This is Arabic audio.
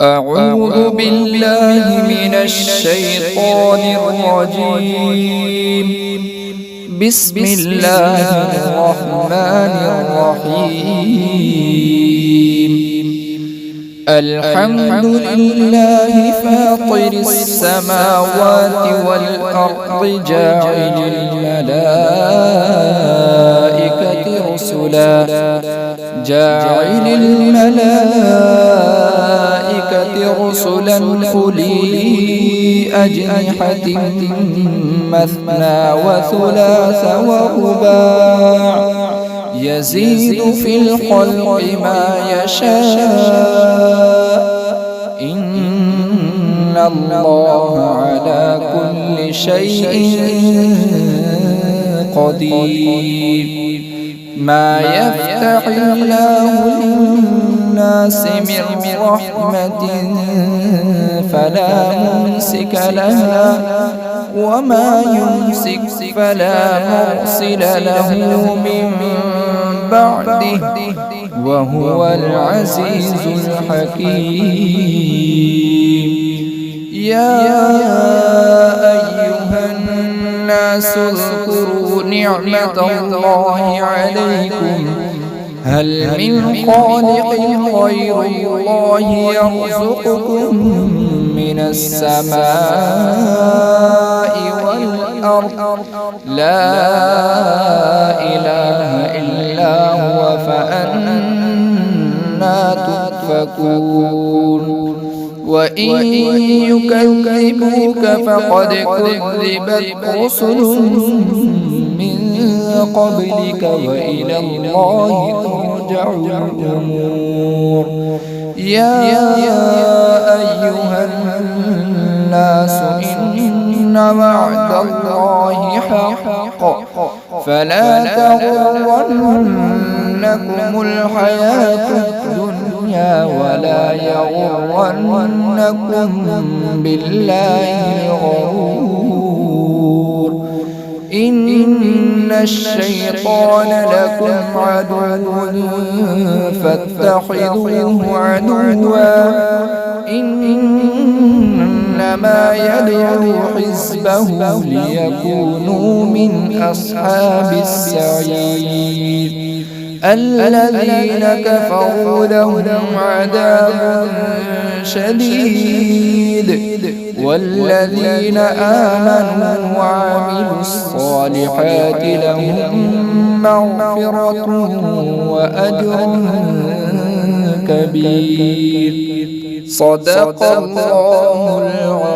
أعوذ بالله من الشيطان الرجيم. بسم الله الرحمن الرحيم. الحمد لله فاطر السماوات والأرض جاعل الملائكة رسلا أولي أجنحة مثنى وثلاث ورباع يزيد في الخلق ما يشاء إن الله على كل شيء قدير. ما يفتح الله للناس من رحمة فلا ممسك لها وما يمسك فلا مرسل له من بعده وهو العزيز الحكيم. يا أيها الناس اذكروا نعمة الله عليكم هل من خالق غير الله يرزقكم من السماء والأرض لا إله إلا هو فأنى تؤفكون. وإن يكذبوك فقد كذبت رسل من قبلك وإلى الله ترجع الأمور. يا أيها الناس إن وعد الله حق فلا تغرنكم الحياة الدنيا ولا يغرنكم بالله الغرور. إن الشيطان لكم عدو فاتخذوه عدوا إنما يدعو حزبه ليكونوا من أصحاب السعير. الذين كفروا لهم عذاب شديد والذين آمنوا وعملوا الصالحات لهم مغفرة وأجر كبير. صدق الله العظيم.